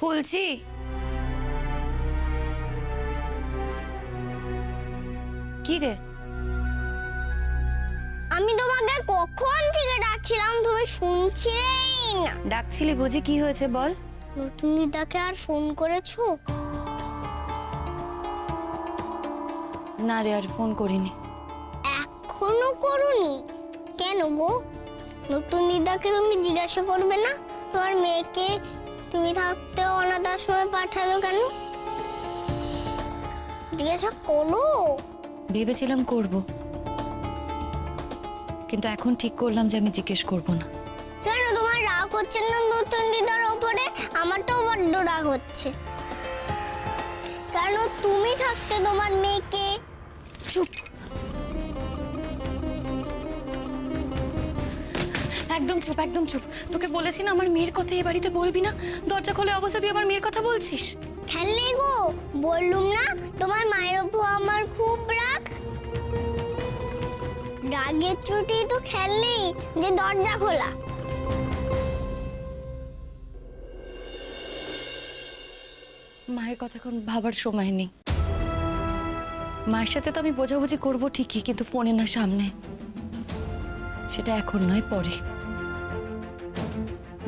খুলছি। কি রে? আমি তোমাকে কখন থেকে ডাকছিলাম, তুমি শুনছিলেই না। ডাকছিলি বুঝি, কি হয়েছে বল। নতুন দিদাকে আর ফোন করেছো? না রে, আর ফোন করিনি। এখনো করোনি? কেন গো? নতুন দিদাকে তুমি জিজ্ঞাসা করবে না তোমার মেয়েকে তুমি থাকতে অনাথ আশ্রমে পাঠাবে কেন? জিজ্ঞাসা করো। ভেবেছিলাম করব, কিন্তু এখন ঠিক করলাম যে আমি জিজ্ঞেস করব না। কেন তোমার রাগ হচ্ছে না নতুন দিদার ওপরে? আমার তো বড্ড রাগ হচ্ছে। কেন তুমি থাকতে তোমার মেয়েকে। চুপ, একদম চুপ, একদম চুপ। তোকে বলেছি না আমার মেয়ের কথা এই বাড়িতে বলবি না। দরজা খোলে অবস্থা তুই আমার মেয়ের কথা বলছিস। খেয়াল নেই গো, বললুম না তোমার মায়ের ওপর আমার খুব রাগ। রাগের চোটে তো খেয়াল নেই যে দরজা খোলা। মায়ের কথা এখন ভাবার সময় নেই। মায়ের সাথে তো আমি বোঝাবুঝি করবো ঠিকই, কিন্তু ফোনে না, সামনে। সেটা এখন নয়, পরে।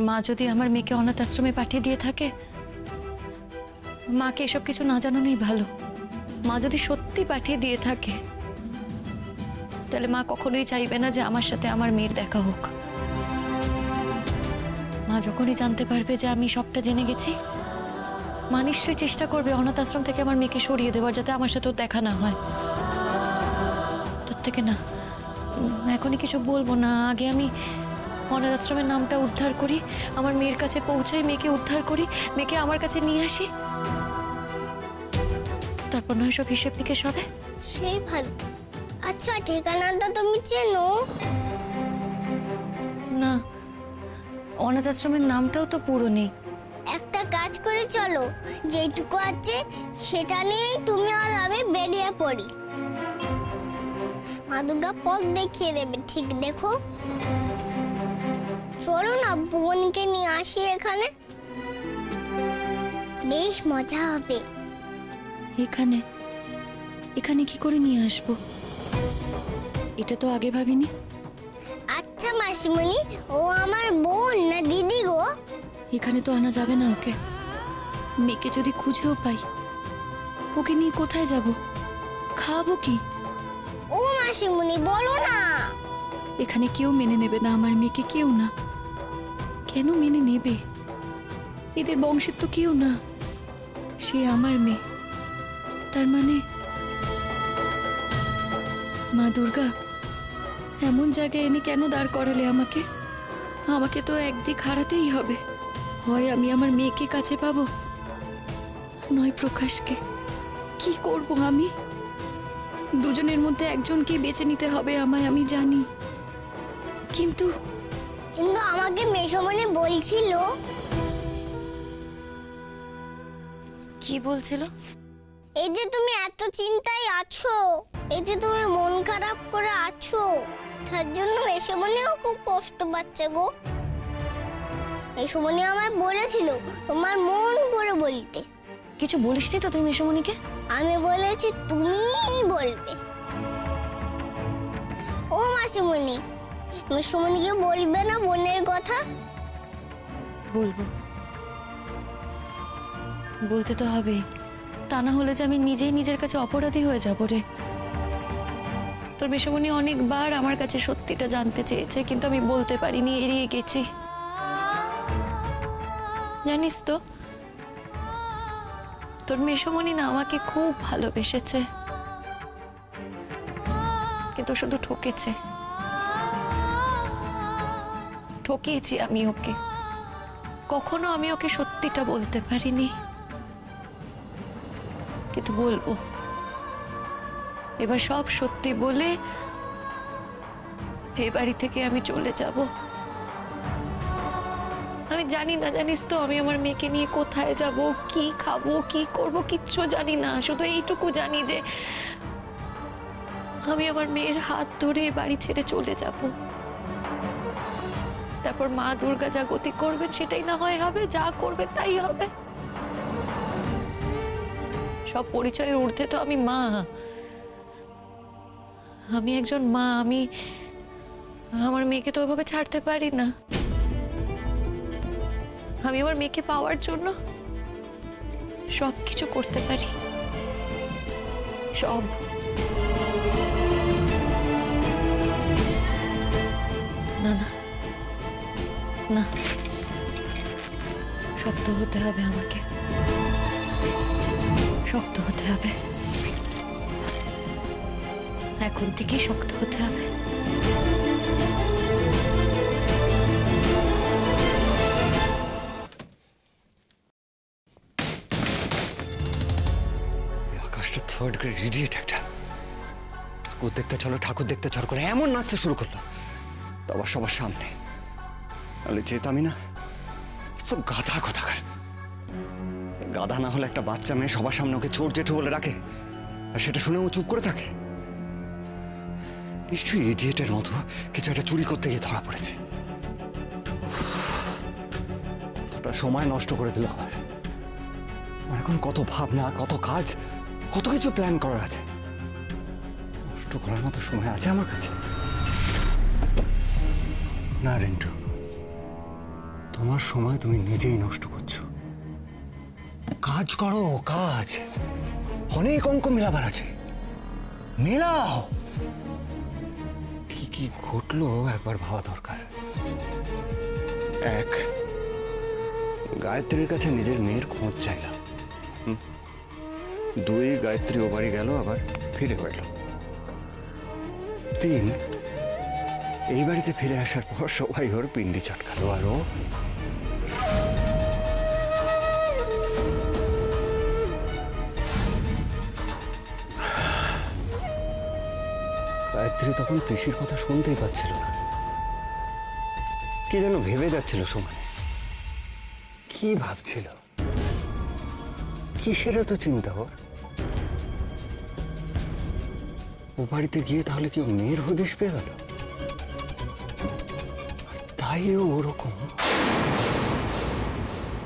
মা যদি আমার মেয়েকে অনাথ আশ্রমে পাঠিয়ে দিয়ে থাকে, মাকে এসব কিছু না জানানোই ভালো। মা যদি সত্যি পাঠিয়ে দিয়ে থাকে, তাহলে মা কখনোই চাইবে না যে আমার সাথে আমার মেয়ের দেখা হোক। মা যখনই জানতে পারবে যে আমি সবটা জেনে গেছি, মা নিশ্চয়ই চেষ্টা করবে অনাথ আশ্রম থেকে আমার মেয়েকে সরিয়ে দেওয়ার, যাতে আমার সাথেও দেখা না হয়। তোর থেকে না, এখনই কিছু বলবো না। আগে আমি অনাথ আশ্রমের নামটা উদ্ধার করি, আমার মেয়ের কাছে পৌঁছাই, মেয়েকে উদ্ধার করি, মেয়েকে আমার কাছে নিয়ে আসি, তারপর নয় সব হিসেব নিকেশ হবে। সেই ভালো। আচ্ছা, ঠিকানাটা তুমি চেনো? না, অনাথ আশ্রমের নামটাও তো পুরো নেই। একটা কাজ করে চলো, যেটুকু আছে সেটা নিয়েই তুমি আর আমি বেরিয়ে পড়ি। মা দুর্গা পথ দেখিয়ে দেবে, ঠিক দেখো। চলো না, বোনকে নিয়ে আসি এখানে, বেশ মজা হবে। এখানে এখানে কি করে নিয়ে আসবো? এটা তো আগে ভাবিনি। আচ্ছা মাসিমণি, ও আমার বোন না দিদি গো? এখানে তো আনা যাবে না ওকে। মেয়েকে যদি খুঁজেও পাই, ওকে নিয়ে কোথায় যাব? খাবো কি? ও মাসিমণি, বলো না। এখানে কেউ মেনে নেবে না আমার মেয়েকে, কেউ না। কেন মেনে নেবে? এদের বংশের তো কেউ না। সে আমার মেয়ে, তার মানে মা দুর্গা এমন জায়গায় এনে কেন দাঁড় করালে আমাকে? আমাকে তো একদিক হারাতেই হবে। হয় আমি আমার মেয়েকে কাছে পাবো, নয় প্রকাশকে। কি করব আমি? দুজনের মধ্যে একজনকে বেছে নিতে হবে আমায়, আমি জানি। কিন্তু কিন্তু আমাকে মেসমণি বলছিল। কি বলছিল? এই যে তুমি এত চিন্তায় আছো, এই যে তুমি মন খারাপ করে আছো, তার জন্য মেসমণিও খুব কষ্ট পাচ্ছে গো। মেসমণি আমায় বলেছিল তোমার মন করে বলতে। কিছু বলিসনি তো তুই মেসমণিকে? আমি বলেছি তুমিই বলবে। ও মাসিমণি, মেসমণিকে বলবে না বোনের কথা? বলবো, বলতে তো হবে। তা না হলে যে আমি নিজেই নিজের কাছে অপরাধী হয়ে যাব রে। তোর মেসমণি অনেকবার আমার কাছে সত্যিটা জানতে চেয়েছে, কিন্তু আমি বলতে পারিনি, এড়িয়ে গেছি। জানিস তো, তোর মেসমণি না আমাকে খুব ভালোবেসেছে, কিন্তু শুধু ঠকেছে। ঠকিয়েছি আমি ওকে। কখনো আমি ওকে সত্যিটা বলতে পারিনি, কিন্তু বলবো। এবার সব সত্যি বলে এই বাড়ি থেকে আমি চলে যাব। আমি জানি না, জানিস তো, আমি আমার মেয়েকে নিয়ে কোথায় যাব, কি খাবো, কি করব, কিচ্ছু জানি না। শুধু এইটুকু জানি যে আমি আমার মেয়ের হাত ধরে বাড়ি ছেড়ে চলে যাব। তারপর মা দুর্গা যা গতি করবেন সেটাই না হয় হবে, যা করবে তাই হবে। সব পরিচয়ের ঊর্ধ্বে তো আমি মা। আমি একজন মা, আমি আমার মেয়েকে তো ওইভাবে ছাড়তে পারি না। আমি আমার মেয়েকে পাওয়ার জন্য সব কিছু করতে পারি, সব। না না না, শক্ত হতে হবে আমাকে, শক্ত হতে হবে, এখন থেকেই শক্ত হতে হবে। আকাশটা থার্ড গ্রেড ইডিয়েট একটা। ঠাকুর দেখতে চলো, ঠাকুর দেখতে চলো করে এমন নাচতে শুরু করলো, তো আবার সবার সামনে। তাহলে যেতামই না। তো গাধা কোথাকার। গাধা না হলে একটা বাচ্চা মেয়ে সবার সামনে ওকে চোর জেঠু বলে রাখে, আর সেটা শুনে ও চুপ করে থাকে। নিশ্চয়ই ইডিয়েটের মতো কিছু একটা চুরি করতে গিয়ে ধরা পড়েছে। ওটা সময় নষ্ট করে দিল আমার। আমার এখন কত ভাবনা, কত কাজ, কত কিছু প্ল্যান করার আছে। নষ্ট করার মতো সময় আছে আমার কাছে? না রেন্টু, তোমার সময় তুমি নিজেই নষ্ট করছো। কাজ করো, কাজ। অনেক অঙ্ক মেলাবার আছে, মেলাও। কি কি ঘটলো একবার ভাবা দরকার। এক, গায়ত্রীর কাছে নিজের মেয়ের খোঁজ চাইলাম। দুই, গায়ত্রী ও বাড়ি গেল, আবার ফিরে এলো। তিন, এই বাড়িতে ফিরে আসার পর সবাই ওর পিন্ডি চটকালো, আর ও গায়ত্রী তখন পিসির কথা শুনতেই পাচ্ছিল না। কি যেন ভেবে যাচ্ছিল সমানে। কি ভাবছিল, কিসের এত চিন্তা ওর? ও বাড়িতে গিয়ে তাহলে কি ও মেয়ের হদিশ পেয়ে গেল? তাই ও ওরকম।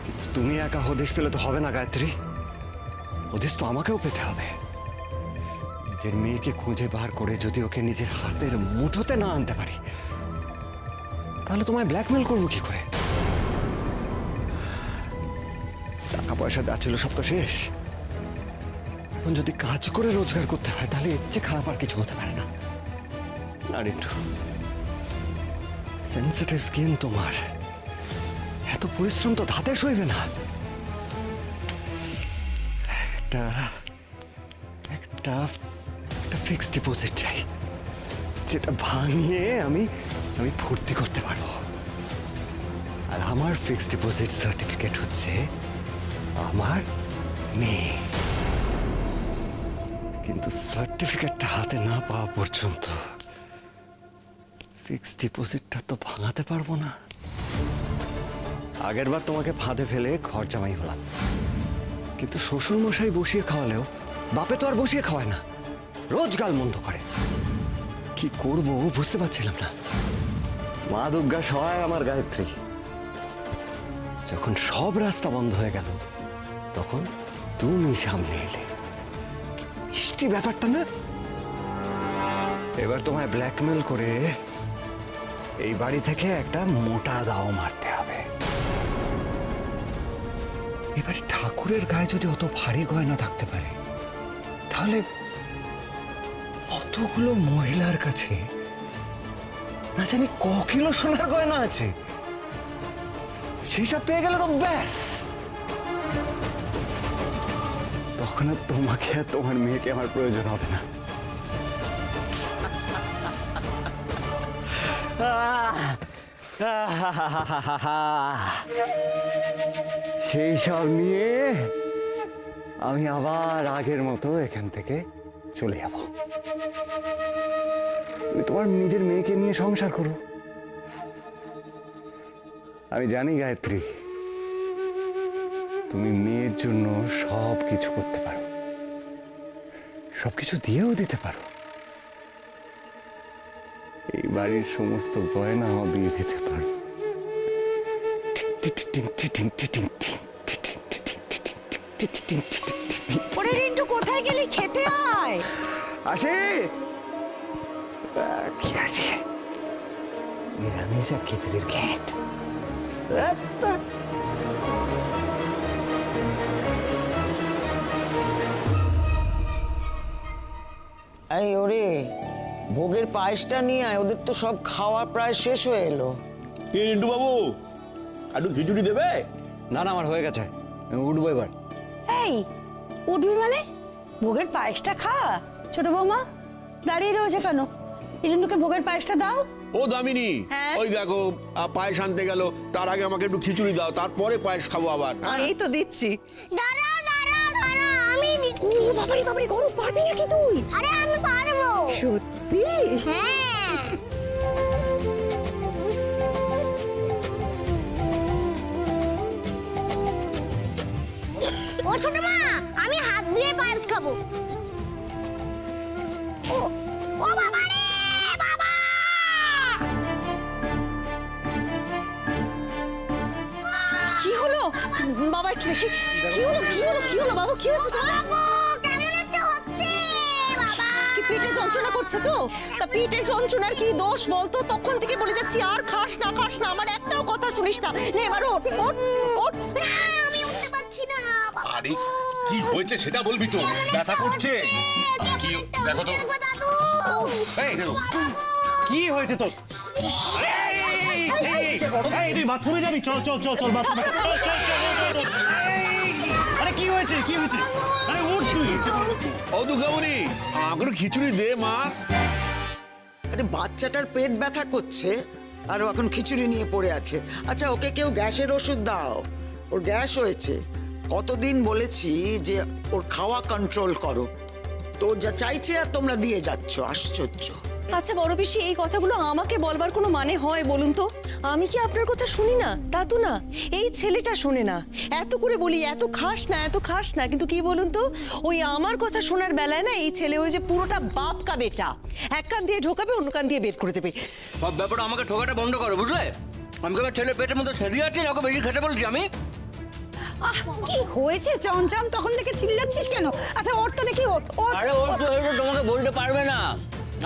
কিন্তু তুমি একা হদিশ পেলে তো হবে না গায়ত্রী, হদিশ তো আমাকেও পেতে হবে। নিজের মেয়েকে খুঁজে বার করে যদি ওকে নিজের হাতের মুঠোতে না আনতে পারি, তাহলে তোমায় ব্ল্যাকমেল করবো কি করে? টাকা পয়সা যা ছিল সব তো শেষ। এখন যদি কাজ করে রোজগার করতে হয়, তাহলে এর চেয়ে খারাপ আর কিছু হতে পারে না। আর একটু সেন্সিটিভ স্কিন তোমার, এত পরিশ্রম তো ধাতে সইবে না। একটা একটা একটা ফিক্সড ডিপোজিট চাই, যেটা ভাঙিয়ে আমি ভর্তি করতে পারবো। আর আমার ফিক্সড ডিপোজিট সার্টিফিকেট হচ্ছে আমার মেয়ে। কিন্তু সার্টিফিকেটটা হাতে না পাওয়া পর্যন্ত ফিক্সড ডিপোজিটটা তো ভাঙাতে পারবো না। আগেরবার তোমাকে ফাঁদে ফেলে ঘর জামাই হলাম, কিন্তু শ্বশুর মশাই বসিয়ে খাওয়ালেও বাপে তো আর বসিয়ে খাওয়ায় না, রোজ গালমন্দ করে। কি করবো বুঝতে পারছিলাম না। মা দুর্গা সহায় আমার গায়ত্রী। যখন সব রাস্তা বন্ধ হয়ে গেল, তখন তুমি সামনে এলে। মিষ্টি ব্যাপারটা না? এবার তোমায় ব্ল্যাকমেল করে এই বাড়ি থেকে একটা মোটা দাও মারতে হবে। এবারে ঠাকুরের গায়ে যদি অত ভারী গয়না থাকতে পারে, তাহলে অতগুলো মহিলার কাছে না জানি ক কিলো সোনার গয়না আছে। সেই সব পেয়ে গেলে তো ব্যাস, তখন আর তোমাকে আর তোমার মেয়েকে আমার প্রয়োজন হবে না। সেই সব নিয়ে আমি আবার আগের মতো এখান থেকে চলে যাব। তুমি তোমার নিজের মেয়েকে নিয়ে সংসার করো। আমি জানি গায়ত্রী, তুমি মেয়ের জন্য সব কিছু করতে পারো, সবকিছু দিয়েও দিতে পারো। এই বাড়ির সমস্ত গয়নাও দিয়ে দিতে পারো। ওরে রিন্টু, কোথায় গেলি? খেতে আয়। আসে কি আছে নিরামিষ আর খিচুড়ির ঘ্যাট। এই ওরে, ভোগের পায়েসটা নিয়ে আয়, ওদের তো সব খাওয়া প্রায় শেষ হয়ে এলো। কি রিন্টু বাবু, একটু খিচুড়ি দেবে? না না, আমার হয়ে গেছে, আমি উঠবো এবার। এই উঠবি মানে? ভোগের পায়েসটা খা। ছোট বৌমা দাঁড়িয়ে রয়েছে কেন? ইরুন্নুকে ভোগের পায়েসটা দাও। ও দামিনী, ওই দেখো পায়েস আনতে গেল, তার আগে আমাকে একটু খিচুড়ি দাও, তারপরে পায়েস খাবো আবার। এই তো দিচ্ছি। দাঁড়াও দাঁড়াও দাঁড়াও, আমি দিচ্ছি। বাবারি বাবারি, গরম পারবি নাকি তুই? আরে আমি পারবো। সত্যি? হ্যাঁ। ও ছোট মা, আমি হাত দিয়ে পায়েস খাবো। ও ও বাবা রে বাবা! কি হলো বাবা? একটু দেখি। কি হলো কি হলো কি হলো বাবু? কি হয়েছে তোমার? কেমন একটা হচ্ছে বাবা। কি পেটে যন্ত্রণা করছে তো? তা পেটে যন্ত্রণার কি দোষ বলতো? তখন থেকে বলে যাচ্ছি আর খাস না খাস না, আমার একটাও কথা শুনিস না। নে এবার ওঠ ওঠ ওঠ। না, আমি উঠতে পারছি না বাবা। আরে কি হয়েছে সেটা বলবি তো? ব্যথা করছে? কি দেখো তো। দাদু, এই কি হয়েছে তোর? তুই বাথরুমে যাবি? চল চল চল চল বাথরুমে চল, চল, চল, চল, চল, চল। আরে কি হয়েছে কি হয়েছে? আরে উঠ তুই। ও দুর্গামণি, আমাকে একটু খিচুড়ি দে মা। আরে বাচ্চাটার পেট ব্যথা করছে আর ও এখন খিচুড়ি নিয়ে পড়ে আছে। আচ্ছা, ওকে কেউ গ্যাসের ওষুধ দাও, ওর গ্যাস হয়েছে। কতদিন বলেছি যে ওর খাওয়া কন্ট্রোল করো, তো যা চাইছে আর তোমরা দিয়ে যাচ্ছ, আশ্চর্য। আচ্ছা বড় পিসি, এই কথাগুলো আমাকে বলবার কোনো মানে হয় বলুন তো? আমি কি আপনার কথা শুনি না? তা তো না, এই ছেলেটা শুনে না। এত করে বলি এত খাস না এত খাস না, কিন্তু কি বলুন তো, ওই আমার কথা শোনার বেলায় না এই ছেলে ওই যে পুরোটা বাপ কা বেটা, এক কান দিয়ে ঢোকাবে অন্য কান দিয়ে বের করে দেবে। সব ব্যাপারটা আমাকে ঠোকাটা বন্ধ করো, বুঝলে? আমি কি আমার ছেলের পেটের মধ্যে সেদিয়ে আছি, ওকে বেশি খেতে বলছি আমি? কি হয়েছে চমচম? তখন থেকে চিল্লাচ্ছিস কেন? আচ্ছা ওর তো দেখি ওর আরে ওর তো হয়েছে, তোমাকে বলতে পারবে না।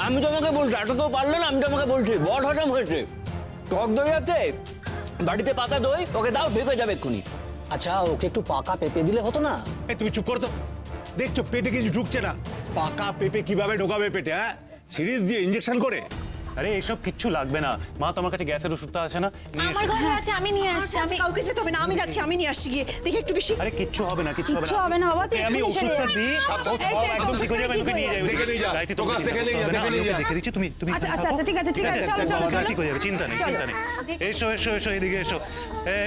আমি তোমাকে বলছি, এত কেউ পারলে না, আমি তোমাকে বলছি। বট হজম হয়েছে, টক দই আছে বাড়িতে, পাতা দই, ওকে দাও, ঠিক হয়ে যাবে এক্ষুনি। আচ্ছা ওকে একটু পাকা পেঁপে দিলে হতো না? এই তুমি চুপ করো তো, দেখছো পেটে কিছু ঢুকছে না। পাকা পেঁপে কিভাবে ঢোকাবে পেটে? হ্যাঁ, সিরিজ দিয়ে ইঞ্জেকশন করে? আরে এসব কিচ্ছু লাগবে না মা, তোমার কাছে গ্যাসের ওষুধটা আছে না? নিয়ে এসো। আমার ঘরে আছে, আমি নিয়ে আসছি। আচ্ছা, কাউকে যেতে হবে না, আমি যাচ্ছি, আমি নিয়ে আসছি গিয়ে। দেখি একটু বেশি। আরে কিচ্ছু হবে না, কিচ্ছু কিচ্ছু হবে না বাবা, তুই আমি এক্ষুনি সেরে ওষুধটা যা। দিই, ও সব একদম ঠিক হয়ে যাবে। তোকে নিয়ে যাবে, দেখে নিয়ে যা। গায়ত্রী, তোকে তোকে দেখে নিয়ে যা, চিন্তা দেখে করতে হবে না, নিয়ে আমি যা। ওকে দেখে দিচ্ছি, তুমি তুমি আচ্ছা, এখানে আচ্ছা, থাকো। ঠিক আছে, ঠিক আছে, হ্যাঁ, চলো, চলো, বাবা, চলো। ঠিক হয়ে যাবে, চিন্তা নেই, চলো। চিন্তা নেই। এসো এসো এসো, এদিকে এসো।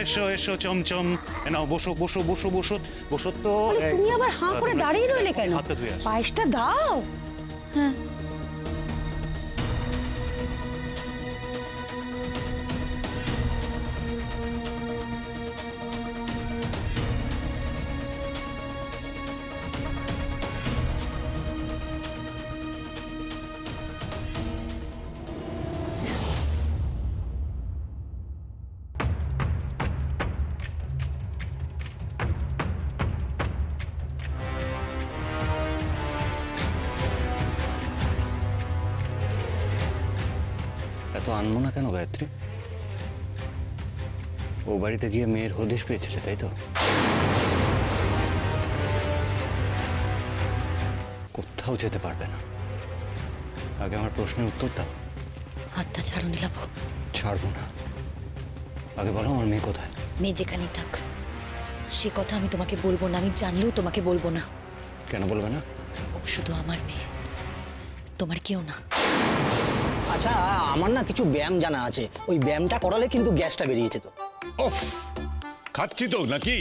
এসো এসো চমচম, নাও বসো বসো বসো বসো বসো। তো আরে তুমি আবার হাঁ করে দাঁড়িয়ে রইলে কেন? হাতটা ধুয়ে আসো। পায়েসটা দাও। এত আনমো না কেন গায়ত্রী? ও বাড়িতে গিয়ে মেয়ের হদিশ পেয়েছিলে, তাই তো? কোথাও যেতে পারবে না। আগে আমার প্রশ্নের উত্তর দাও। হাতটা ছাড়ো নীলাভ। ছাড়বো না। আগে বলো আমার মেয়ে কোথায়? মেয়ে যেখানেই থাক, সে কথা আমি তোমাকে বলবো না। আমি জানলেও তোমাকে বলবো না। কেন বলবে না? ও শুধু আমার মেয়ে, তোমার কেউ না। আচ্ছা আমার না কিছু ব্যায়াম জানা আছে, ওই ব্যায়ামটা করালে কিন্তু গ্যাসটা বেরিয়ে যেত। ওফ, খাচ্ছি তো নাকি?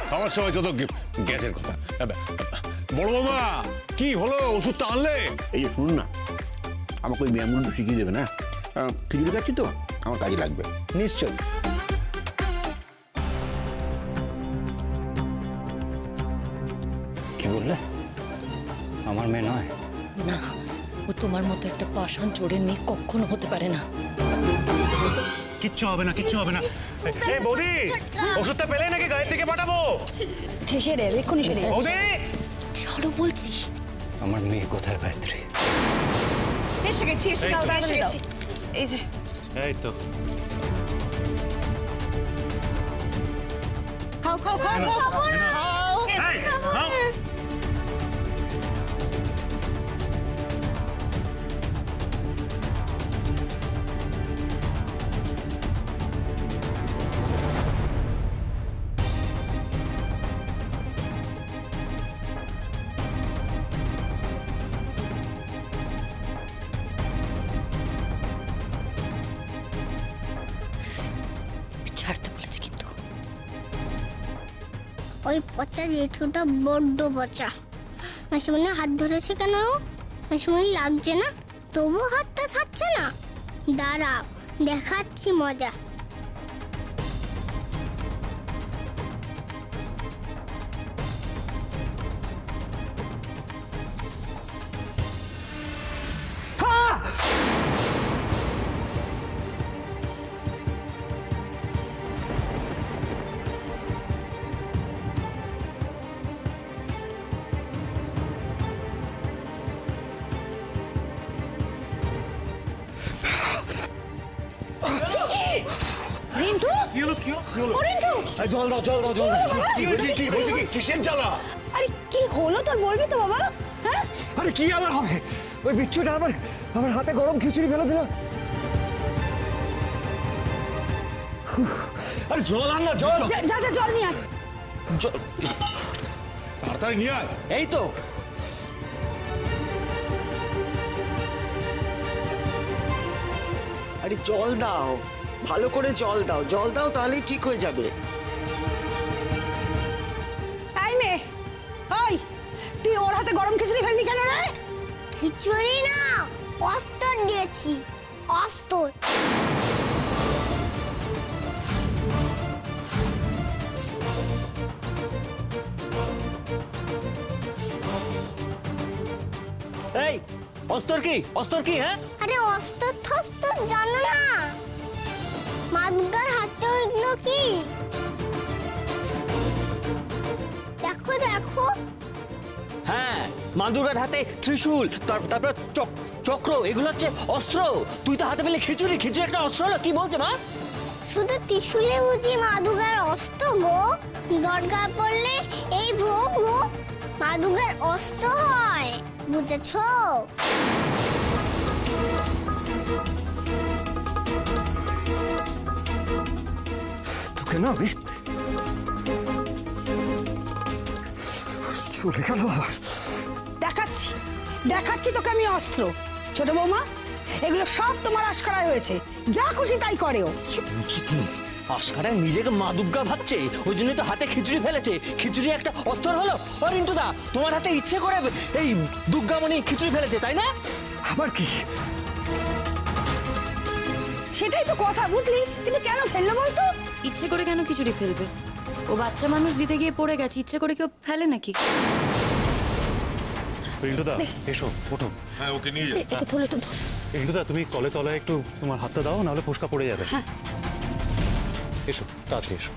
খাওয়ার সময় যত গ্যাসের কথা। বড় বাবা, কি হলো? ওষুধটা আনলে? এই যে শুনুন না, আমাকে ওই ব্যায়ামগুলো শিখিয়ে দেবে না? খিচুড়ি খাচ্ছি তো, আমার কাজে লাগবে। নিশ্চয়ই। কি বললে? আমার মেয়ে নয়? না, ও তোমার মতো একটা পাষাণ চোরের মেয়ে কখনো হতে পারে না। কিচ্ছু হবে না, কিচ্ছু হবে না। এই বৌদি, ওষুধটা পেলে নাকি গায়ত্রীকে পাঠাবো? সেরে এক্ষুনি সেরে বৌদি, চলো বলছি। আমার মেয়ে কোথায় গায়ত্রী? এসে গেছি, এসে গেছি। এই যে এই তো খাও খাও খাও খাও এই, খাও। ছাড়তে বলেছি কিন্তু। ওই পচা জেঠুটা বড্ড পচা। মাসিমণি হাত ধরেছে কেন? মাসিমণি লাগছে না, তবুও হাতটা ছাড়ছে না। দাঁড়াও, দেখাচ্ছি মজা। রিন্টু, কি হলো, কি হলো? ও রিন্টু, জল দাও, জল দাও, জল দাও। কি বলছি, কি বলছি, কি কিসের জ্বালা? আরে কি হলো তোর, বলবি তো বাবা? হ্যাঁ, আরে কি আবার হবে? ওই বিচ্ছুটা আমার আমার হাতে গরম খিচুড়ি ফেলে দিল। আরে জল আন না, জল। যা যা জল নিয়ে আয়। তাড়াতাড়ি নিয়ে আয়। এই তো আরে জল দাও, ভালো করে জল দাও, জল দাও, তাহলেই ঠিক হয়ে যাবে। এই মেয়ে, ওই তুই ওর হাতে গরম খিচুড়ি ফেললি কেন রে? খিচুড়ি না, অস্তর দিয়েছি, অস্তর। এই অস্তর কি, অস্তর কি? হ্যাঁ, আরে অস্তর থস্তর জানো না? মাদগার হাতে হইল কি? দেখো দেখো। হ্যাঁ, মা দুর্গার হাতে ত্রিশূল, তারপর চক্র, এগুলো হচ্ছে অস্ত্র। তুই তো হাতে পেলে খিচুড়ি, খিচুড়ি একটা অস্ত্র না? কি বলছে মা? শুধু ত্রিশূলে বুঝি মাদুগার অস্ত্র গো? দরকার পড়লে এই ভোগ মাদুগার অস্ত্র হয়, বুঝেছো? তোকে না আমি চলে গেল আবার। দেখাচ্ছি, দেখাচ্ছি তোকে আমি অস্ত্র। ছোট বৌমা, এগুলো সব তোমার আশকারায় হয়েছে, যা খুশি তাই করেও। আশকারায় নিজেকে মা দুর্গা ভাবছে, ওই জন্যই তো হাতে খিচুড়ি ফেলেছে। খিচুড়ি একটা অস্ত্র হলো? ও রিন্টুদা, তোমার হাতে ইচ্ছে করে এই দুর্গামণি খিচুড়ি ফেলেছে, তাই না? আবার কি? সেটাই তো কথা, বুঝলি? কিন্তু কেন ফেললো বলতো? ইচ্ছে করে কেন খিচুড়ি ফেলবে? ও বাচ্চা মানুষ, দিতে গিয়ে পড়ে গেছে, ইচ্ছে করে কেউ ফেলে নাকি? রিন্টুদা, এসো, ওঠো। হ্যাঁ, ওকে নিয়ে যা। এটা ধরো তো। রিন্টুদা, তুমি কলে তলায় একটু তোমার হাতটা দাও, নাহলে ফোসকা পড়ে যাবে। এসো, তাড়াতাড়ি এসো।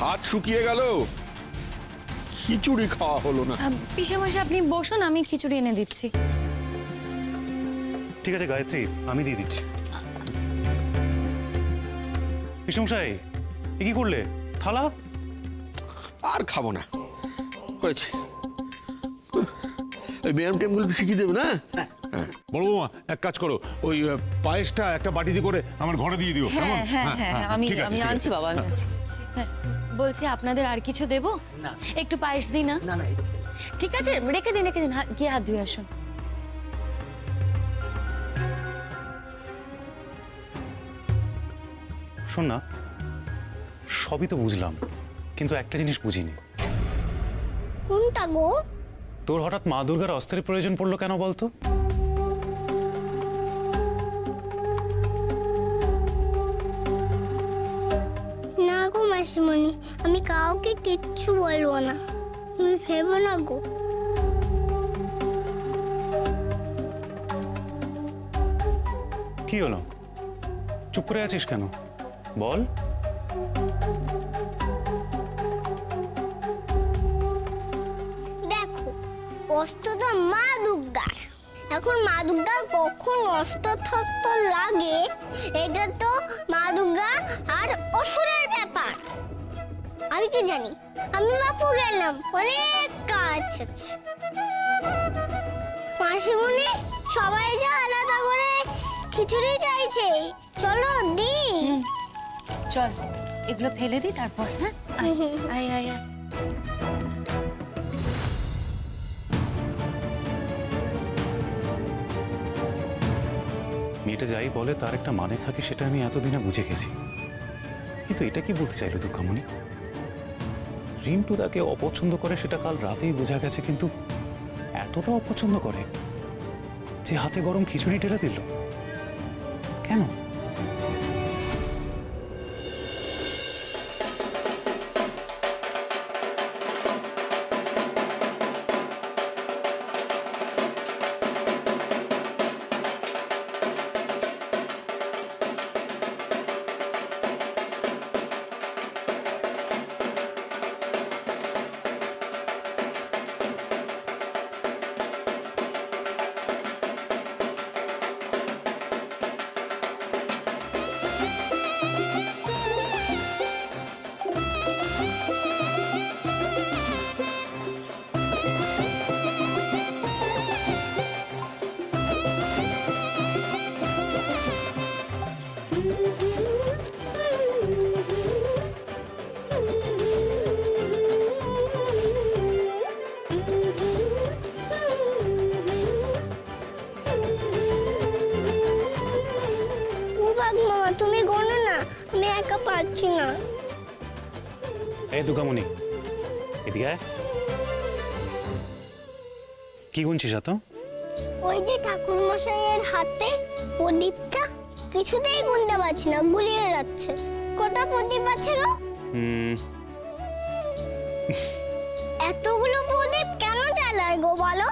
হাত শুকিয়ে গেল, খিচুড়ি খাওয়া হলো না। পিসেমশাই আপনি বসুন, আমি খিচুড়ি এনে দিচ্ছি। ঠিক আছে গায়ত্রী, আমি দিয়ে দিচ্ছি। পিসমশাই, এ কি করলে? থালা? আর খাবো না, হয়েছে। ওই ব্যায়াম ট্যামগুলো শিখিয়ে দেবে না? বড় বৌমা, এক কাজ করো, ওই পায়েসটা একটা বাটিতে করে আমার ঘরে দিয়ে দিও। কেমন? আমি ঠিক আছে, আমি ঠিক আনছি আছে। বাবা, আমি আনছি। বলছি আপনাদের আর কিছু দেবো? না। একটু পায়েস দিই না? না না, ঠিক আছে, রেখে দিন, রেখে দিন, গিয়ে হাত ধুয়ে আসুন। শোন না, সবই তো বুঝলাম, কিন্তু একটা জিনিস বুঝিনি। কোনটা গো? তোর হঠাৎ মা দুর্গার অস্ত্রের প্রয়োজন পড়লো কেন বলতো? না গো মাসিমণি, আমি কাউকে কিচ্ছু বলবো না, তুমি ভেবো না গো। কি হলো, চুপ করে আছিস কেন? বল। দেখো, অস্ত্র তো মা দুর্গার। এখন মা দুর্গার কখন অস্ত্র থস্ত্র লাগে এটা তো মা দুর্গা আর অসুরের ব্যাপার। আমি কি জানি, আমি বাপু গেলাম, অনেক কাজ আছে। মাসিমণি সবাই যা আলাদা করে খিচুড়ি চাইছে, চলো দি। চল এগুলো ফেলে দিই তারপর। হ্যাঁ আয় আয় আয় আয়। মেয়েটা যাই বলে তার একটা মানে থাকে, সেটা আমি এতদিনে বুঝে গেছি। কিন্তু এটা কি বলতে চাইলো দুর্গামণি? রিন্টু তাকে অপছন্দ করে সেটা কাল রাতেই বোঝা গেছে, কিন্তু এতটা অপছন্দ করে যে হাতে গরম খিচুড়ি ঢেলে দিল কেন? তুমি গোনো না, আমি একা পারছি না। এই দুর্গামণি, এদিকে আয়। কি গুনছিস এত? ওই যে ঠাকুর মশাইয়ের হাতে প্রদীপটা কিছুতেই গুনতে পারছি না, গুলিয়ে যাচ্ছে। কটা প্রদীপ আছে গো? এতগুলো প্রদীপ কেন জ্বালায় গো বলো?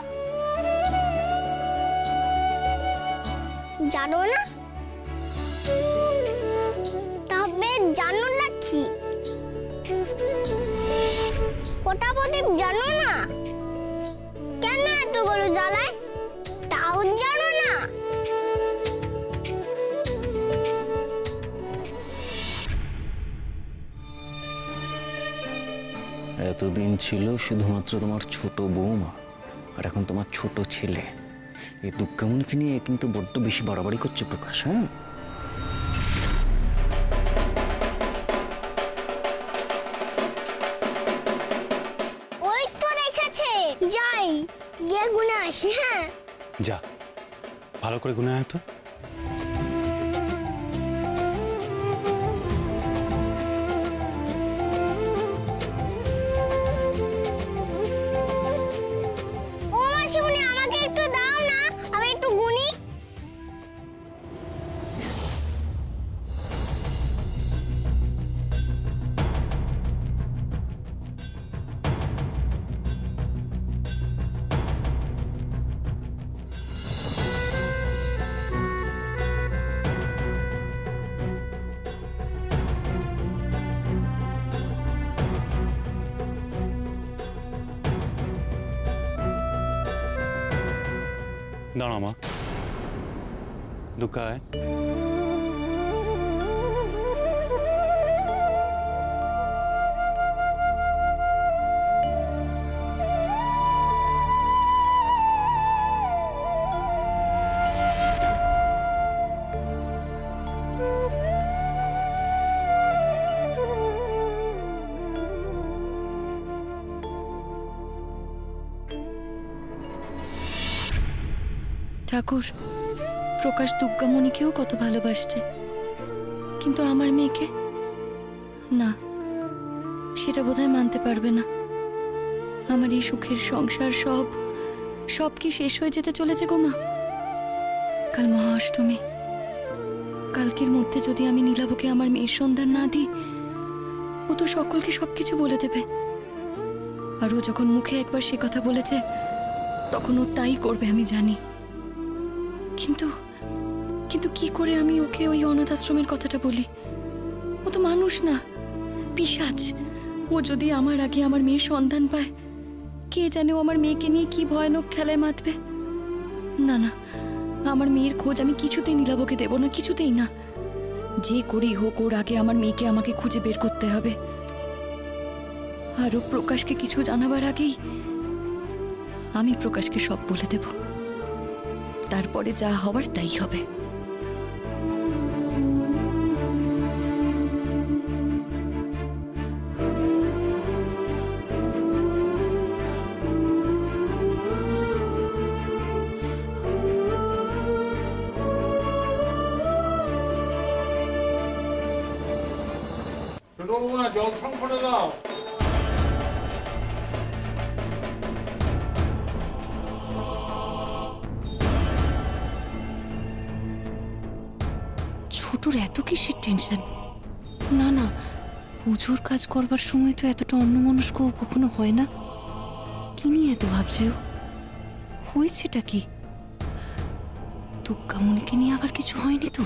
জানো না? তবে জানো না কি? কটা প্রদীপ জানো না? কেন এতগুলো জ্বালায় তাও জানো না? এতদিন ছিল শুধুমাত্র তোমার ছোট বৌমা, আর এখন তোমার ছোট ছেলে। এই দুর্গামণিকে নিয়ে কিন্তু বড্ড বেশি বাড়াবাড়ি করছে প্রকাশ। হ্যাঁ, ওই তো রেখেছে, যাই গিয়ে গুনে আসি। হ্যাঁ যা, ভালো করে গুনে আয় তো। ও মাসিমণি, আমাকে একটু দাও না, আমি একটু গুনি। দাঁড়া মা, দুর্গা আয়। ঠাকুর, প্রকাশ দুর্গামণিকেও কত ভালোবাসছে, কিন্তু আমার মেয়েকে না, সেটা বোধহয় মানতে পারবে না। আমার এই সুখের সংসার সব কি শেষ হয়ে যেতে চলেছে গো মা? কাল মহা অষ্টমী, কালকের মধ্যে যদি আমি নীলাভকে আমার মেয়ের সন্ধান না দিই, ও তো সকলকে সবকিছু বলে দেবে। আর ও যখন মুখে একবার সে কথা বলেছে, তখন ও তাই করবে আমি জানি। কিন্তু কিন্তু কি করে আমি ওকে ওই অনাথ আশ্রমের কথাটা বলি? ও তো মানুষ না, পিশাচ। ও যদি আমার আগে আমার মেয়ের সন্ধান পায়, কে জানে ও আমার মেয়েকে নিয়ে কি ভয়ানক খেলায় মাতবে। না না, আমার মেয়ের খোঁজ আমি কিছুতেই নীলাবকে দেব না, কিছুতেই না। যে করেই হোক ওর আগে আমার মেয়েকে আমাকে খুঁজে বের করতে হবে। আর ও প্রকাশকে কিছু জানাবার আগেই আমি প্রকাশকে সব বলে দেব। তারপরে যা হবার তাই হবে। জল সংকটে দাও। ছোটর এত কিসের টেনশন? না না, পুজোর কাজ করবার সময় তো এতটা অন্যমনস্ক কখনো হয় না। কি নিয়ে এত ভাবছে ও? হয়েছেটা কি? দুর্গামণিকে নিয়ে আবার কিছু হয়নি তো?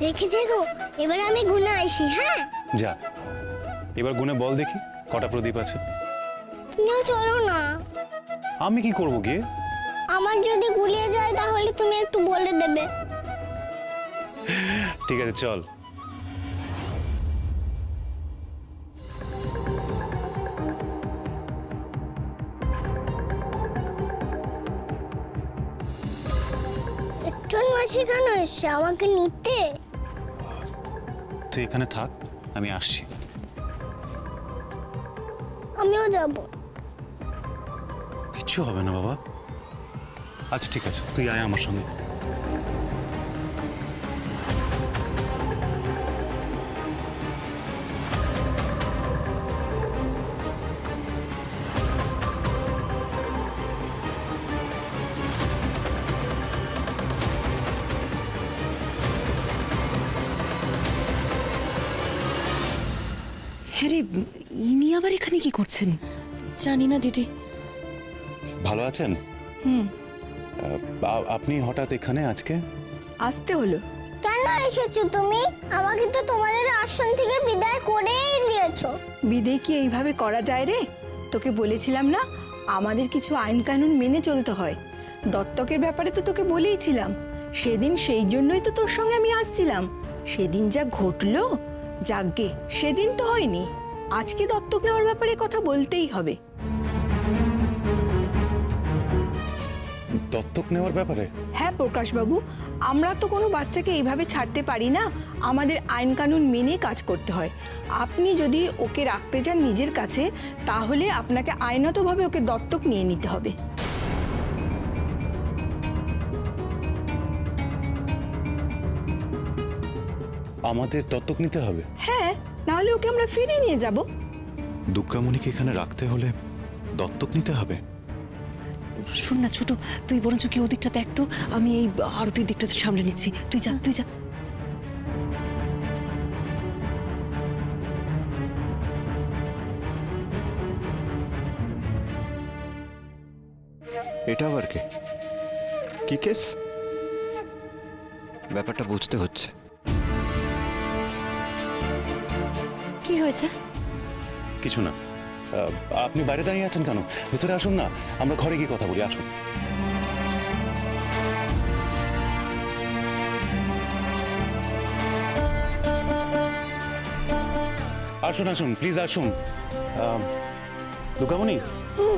রেখেছে গো, এবার আমি গুনে আসি। হ্যাঁ, যা, এবার গুনে বল দেখি কটা প্রদীপ আছে। তুমিও চলো না। আমি কি করব গিয়ে? আমার যদি গুলিয়ে যায় তাহলে তুমি একটু বলে দেবে। ঠিক আছে, চল। একজন মাসি কেন এসছে আমাকে নিতে? তুই এখানে থাক, আমি আসছি। আমিও যাব। কিচ্ছু হবে না বাবা। আচ্ছা ঠিক আছে, তুই আয় আমার সঙ্গে। হ্যাঁ রে, ইনি আবার এখানে কি করছেন? জানি না দিদি। ভালো আছেন? আপনি হঠাৎ এখানে আজকে? আসতে হলো। কেন এসেছো তুমি? আমাকে তো তোমাদের আশ্রম থেকে বিদায় করেই দিয়েছো। বিদেয় কি এইভাবে করা যায় রে? তোকে বলেছিলাম না, আমাদের কিছু আইন কানুন মেনে চলতে হয়। দত্তকের ব্যাপারে তো তোকে বলেইছিলাম সেদিন, সেই জন্যই তো তোর সঙ্গে আমি আসছিলাম। সেদিন যা ঘটলো, যাগ্গে সেদিন তো হয়নি, আজকে দত্তক নেওয়ার ব্যাপারে কথা বলতেই হবে। দত্তক নেওয়ার ব্যাপারে? হ্যাঁ প্রকাশবাবু, আমরা তো কোনো বাচ্চাকে এইভাবে ছাড়তে পারি না, আমাদের আইন কানুন মেনে কাজ করতে হয়। আপনি যদি ওকে রাখতে চান নিজের কাছে, তাহলে আপনাকে আইনতভাবে ওকে দত্তক নিয়ে নিতে হবে। আমাদের দত্তক নিতে হবে? হ্যাঁ, নাহলে ওকে আমরা ফিরিয়ে নিয়ে যাব। দুর্গামণিকে এখানে রাখতে হলে দত্তক নিতে হবে? শোন না ছোট, তুই বরঞ্চ কি ওদিকটা দেখ তো, আমি এই আরতির দিকটা সামলে নিচ্ছি। তুই যা, তুই যা। এটা আবার কে? কি কেস? ব্যাপারটা বুঝতে হচ্ছে। কি হয়েছে? কিছু না। আপনি বাইরে দাঁড়িয়ে আছেন কেন? ভেতরে আসুন না, আমরা ঘরে গিয়ে কথা বলি। আসুন। আসুন আসুন, প্লিজ আসুন। দুর্গামণি,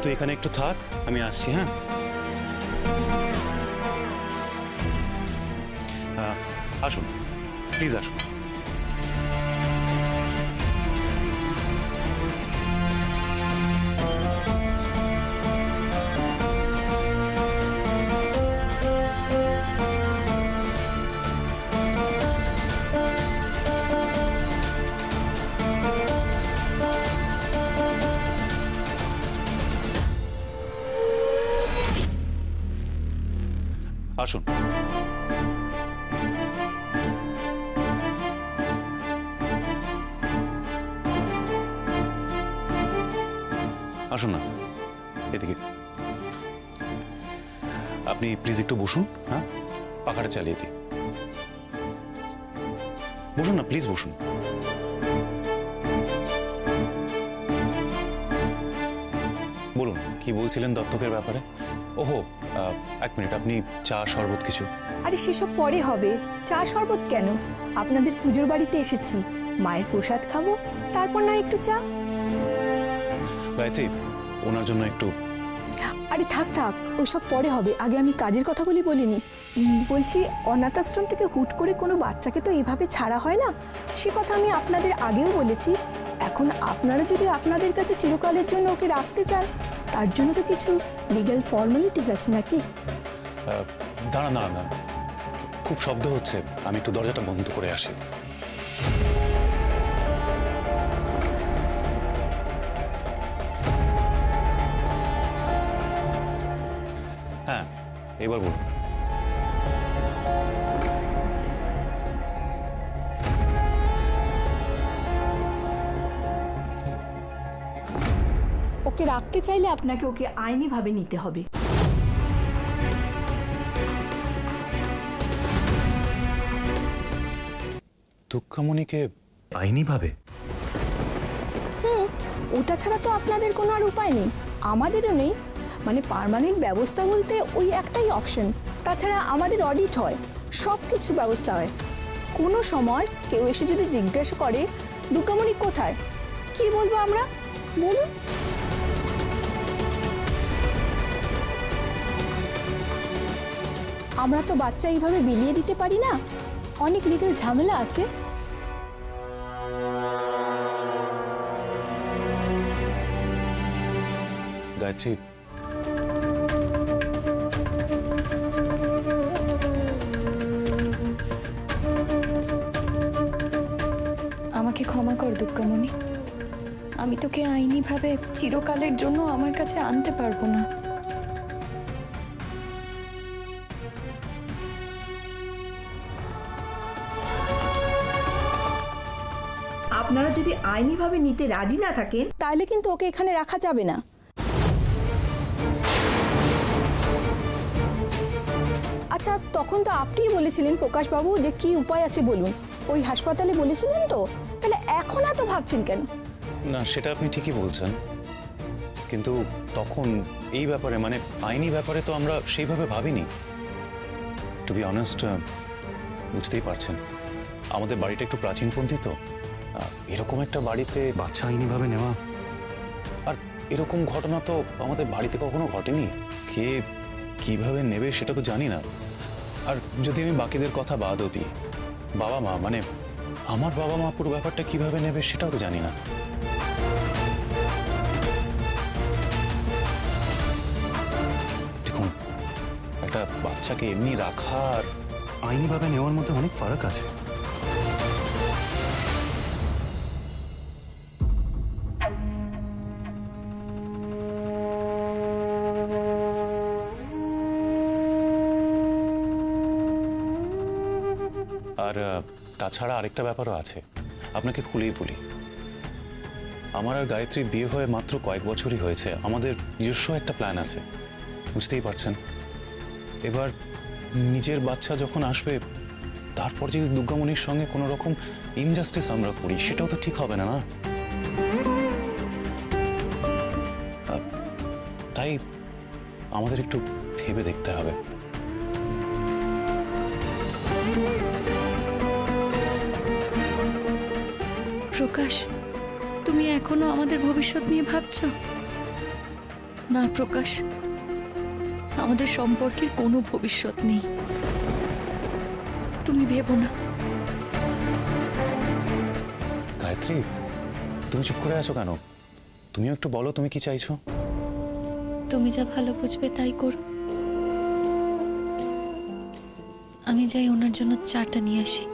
তুই এখানে একটু থাক, আমি আসছি। হ্যাঁ, আসুন প্লিজ, আসুন। আসুন। আসুন না, এদিকে। আপনি প্লিজ একটু বসুন। হ্যাঁ, পাখাটা চালিয়ে দিই। বসুন না, প্লিজ বসুন। বলুন, কি বলছিলেন দত্তকের ব্যাপারে? ওহো, এক মিনিট, আপনি চা শরবত কিছু? আরে সেসব পরে হবে, চা শরবত কেন? আপনাদের পুজোর বাড়িতে এসেছি, মায়ের প্রসাদ খাবো, তারপর না একটু চা। গায়ত্রী, ওনার জন্য একটু। আরে থাক থাক, ওইসব পরে হবে, আগে আমি কাজের কথাগুলি বলিনি। বলছি, অনাথ আশ্রম থেকে হুট করে কোনো বাচ্চাকে তো এইভাবে ছাড়া হয় না, সে কথা আমি আপনাদের আগেও বলেছি। এখন আপনারা যদি আপনাদের কাছে চিরকালের জন্য ওকে রাখতে চান, তার জন্য তো কিছু লিগ্যাল ফর্মালিটিস আছে নাকি? দাঁড়ান দাঁড়ান দাঁড়ান, খুব শব্দ হচ্ছে, আমি একটু দরজাটা বন্ধ করে আসি। হ্যাঁ, এবার বলুন। ওকে রাখতে চাইলে আপনাকে ওকে আইনিভাবে নিতে হবে। দুঃখামণিকে আইনিভাবে? ওটা ছাড়া তো আপনাদের কোনো আর উপায় নেই, আমাদেরও নেই। মানে পার্মানেন্ট ব্যবস্থা বলতে ওই একটাই অপশন। তাছাড়া আমাদের অডিট হয়, সব কিছু ব্যবস্থা হয়। কোনো সময় কেউ এসে যদি জিজ্ঞাসা করে দুর্গামণি কোথায়, কি বলবো আমরা, বলুন? আমরা তো বাচ্চা এইভাবে বিলিয়ে দিতে পারি না, অনেক লিগ্যাল ঝামেলা আছে। গায়ত্রী, আমাকে ক্ষমা কর দুর্গামণি, আমি তোকে আইনিভাবে চিরকালের জন্য আমার কাছে আনতে পারবো না। আপনারা যদি আইনিভাবে নিতে রাজি না থাকেন, তাহলে কিন্তু ওকে এখানে রাখা যাবে না। আচ্ছা, তখন তো আপনিই বলেছিলেন প্রকাশবাবু যে কি উপায় আছে বলুন, ওই হাসপাতালে বলেছিলেন তো, তাহলে এখন এত ভাবছেন কেন? না, সেটা আপনি ঠিকই বলছেন, কিন্তু তখন এই ব্যাপারে, মানে আইনি ব্যাপারে তো আমরা সেইভাবে ভাবিনি। টু বি অনেস্ট, বুঝতেই পারছেন আমাদের বাড়িটা একটু প্রাচীনপন্থী, তো এরকম একটা বাড়িতে বাচ্চা আইনিভাবে নেওয়া, আর এরকম ঘটনা তো আমাদের বাড়িতে কখনো ঘটেনি। কে কিভাবে নেবে সেটা তো জানি না। আর যদি আমি বাকিদের কথা বাদও দিই, বাবা মা, মানে আমার বাবা মা পুরো ব্যাপারটা কিভাবে নেবে সেটাও তো জানি না। দেখুন, একটা বাচ্চাকে এমনি রাখা আর আইনিভাবে নেওয়ার মধ্যে অনেক ফারাক আছে। আর তাছাড়া আরেকটা ব্যাপারও আছে, আপনাকে খুলেই বলি। আমার আর গায়ত্রীর বিয়ে হয়ে মাত্র কয়েক বছরই হয়েছে, আমাদের নিজস্ব একটা প্ল্যান আছে, বুঝতেই পারছেন। এবার নিজের বাচ্চা যখন আসবে, তারপর যদি দুর্গামণির সঙ্গে কোনো রকম ইনজাস্টিস আমরা করি, সেটাও তো ঠিক হবে না, না? তাই আমাদের একটু ভেবে দেখতে হবে। প্রকাশ, তুমি এখনো আমাদের ভবিষ্যৎ নিয়ে ভাবছো? না প্রকাশ, আমাদের সম্পর্কের কোনো ভবিষ্যৎ নেই, তুমি ভেবো না। গায়ত্রী, তুমি চুপ করে আছো কেন? তুমিও একটু বলো, তুমি কি চাইছো? তুমি যা ভালো বুঝবে তাই করো। আমি যাই ওনার জন্য চাটা নিয়ে আসি।